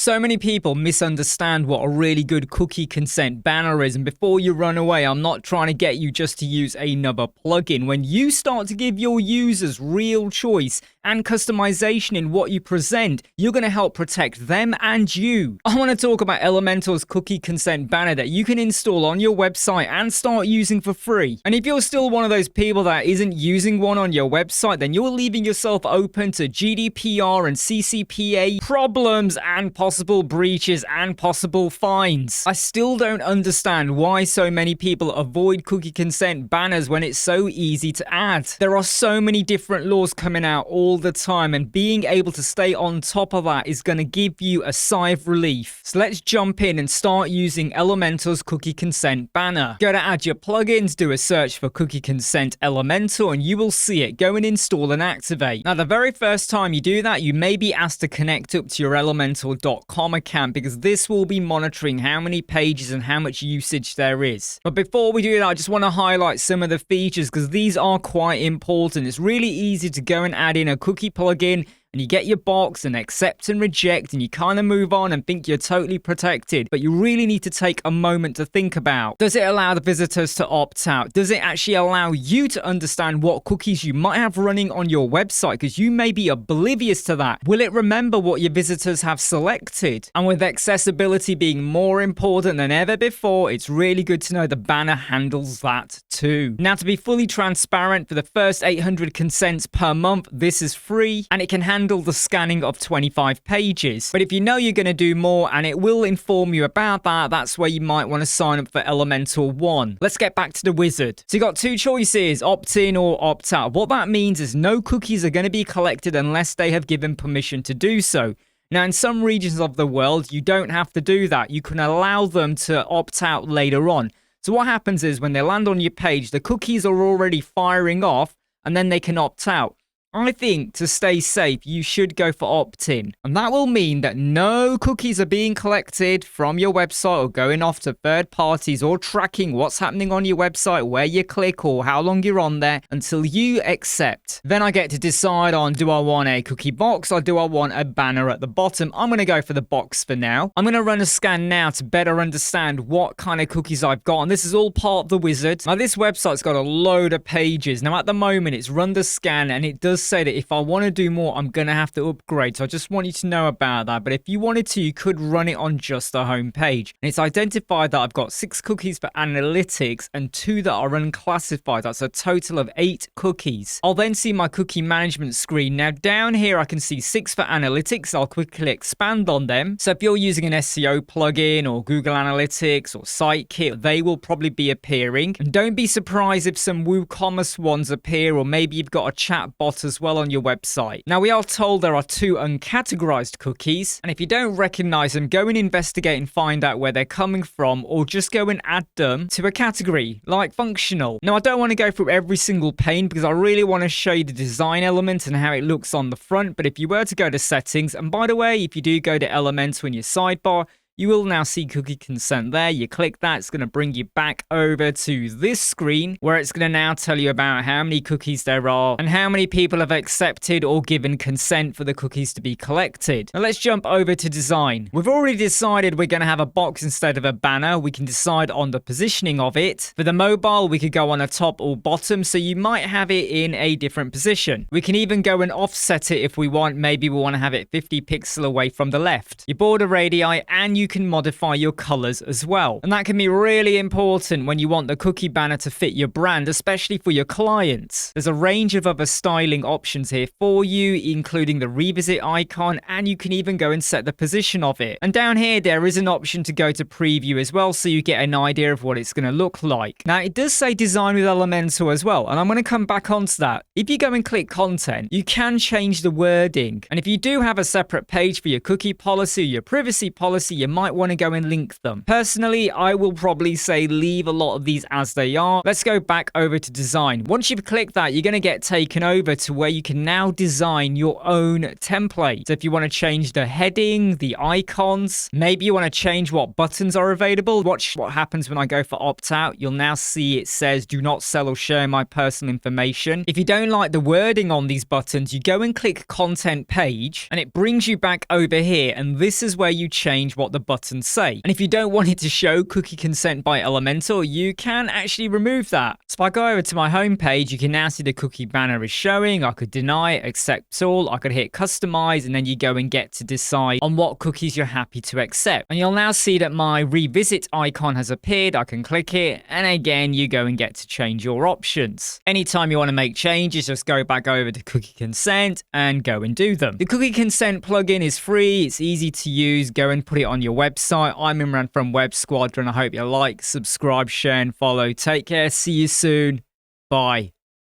So many people misunderstand what a really good cookie consent banner is, and before you run away, I'm not trying to get you just to use another plugin. When you start to give your users real choice and customization in what you present, you're going to help protect them and you. I want to talk about Elementor's cookie consent banner that you can install on your website and start using for free. And if you're still one of those people that isn't using one on your website, then you're leaving yourself open to GDPR and CCPA problems and possible breaches and possible fines. I still don't understand why so many people avoid cookie consent banners when it's so easy to add. There are so many different laws coming out all the time, and being able to stay on top of that is going to give you a sigh of relief. So let's jump in and start using Elementor's cookie consent banner. Go to add your plugins, do a search for cookie consent Elementor, and you will see it. Go and install and activate. Now, the very first time you do that, you may be asked to connect up to your Elementor.com account, because this will be monitoring how many pages and how much usage there is. But before we do that, I just want to highlight some of the features, because these are quite important. It's really easy to go and add in a cookie plugin, and you get your box and accept and reject, and you kind of move on and think you're totally protected. But you really need to take a moment to think about, does it allow the visitors to opt out? Does it actually allow you to understand what cookies you might have running on your website? Because you may be oblivious to that. Will it remember what your visitors have selected? And with accessibility being more important than ever before, it's really good to know the banner handles that too. Now, to be fully transparent, for the first 800 consents per month, this is free, and it can handle the scanning of 25 pages. But if you know you're going to do more, and it will inform you about that, that's where you might want to sign up for Elementor 1. Let's get back to the wizard. So you got two choices, opt in or opt out. What that means is no cookies are going to be collected unless they have given permission to do so. Now, in some regions of the world, you don't have to do that. You can allow them to opt out later on. So what happens is when they land on your page, the cookies are already firing off, and then they can opt out. I think to stay safe, you should go for opt-in. And that will mean that no cookies are being collected from your website or going off to third parties or tracking what's happening on your website, where you click or how long you're on there, until you accept. Then I get to decide on, do I want a cookie box or do I want a banner at the bottom? I'm going to go for the box for now. I'm going to run a scan now to better understand what kind of cookies I've got. And this is all part of the wizard. Now, this website's got a load of pages. Now, at the moment, it's run the scan, and it does say that if I want to do more, I'm going to have to upgrade. So I just want you to know about that. But if you wanted to, you could run it on just the home page. And it's identified that I've got 6 cookies for analytics and 2 that are unclassified. That's a total of 8 cookies. I'll then see my cookie management screen. Now, down here, I can see 6 for analytics. I'll quickly expand on them. So if you're using an SEO plugin or Google Analytics or Sitekit, they will probably be appearing. And don't be surprised if some WooCommerce ones appear, or maybe you've got a chat bot as well on your website. Now, we are told there are 2 uncategorized cookies, and if you don't recognize them, go and investigate and find out where they're coming from, or just go and add them to a category like functional. Now, I don't want to go through every single pane because I really want to show you the design element and how it looks on the front. But if you were to go to settings, and by the way, if you do go to Elementor in your sidebar, you will now see cookie consent there. You click that, it's going to bring you back over to this screen where it's going to now tell you about how many cookies there are and how many people have accepted or given consent for the cookies to be collected. Now let's jump over to design. We've already decided we're going to have a box instead of a banner. We can decide on the positioning of it. For the mobile, we could go on a top or bottom, so you might have it in a different position. We can even go and offset it if we want. Maybe we want to have it 50 pixels away from the left. Your border radii, and you can modify your colors as well. And that can be really important when you want the cookie banner to fit your brand, especially for your clients. There's a range of other styling options here for you, including the revisit icon, and you can even go and set the position of it. And down here, there is an option to go to preview as well, so you get an idea of what it's going to look like. Now, it does say design with Elementor as well, and I'm going to come back onto that. If you go and click content, you can change the wording. And if you do have a separate page for your cookie policy or your privacy policy, you might might want to go and link them. Personally, I will probably say leave a lot of these as they are. Let's go back over to design. Once you've clicked that, you're going to get taken over to where you can now design your own template. So if you want to change the heading, the icons, maybe you want to change what buttons are available. Watch what happens when I go for opt out. You'll now see it says do not sell or share my personal information. If you don't like the wording on these buttons, you go and click content page and it brings you back over here, and this is where you change what the buttons say. And if you don't want it to show cookie consent by Elementor, you can actually remove that. So if I go over to my home page, you can now see the cookie banner is showing. I could deny, accept all, I could hit customize, and then you go and get to decide on what cookies you're happy to accept. And you'll now see that my revisit icon has appeared. I can click it, and again, you go and get to change your options. Anytime you want to make changes, just go back over to cookie consent and go and do them. The cookie consent plugin is free. It's easy to use. Go and put it on your website. I'm Imran from Web Squadron. I hope you like, subscribe, share, and follow. Take care. See you soon. Bye.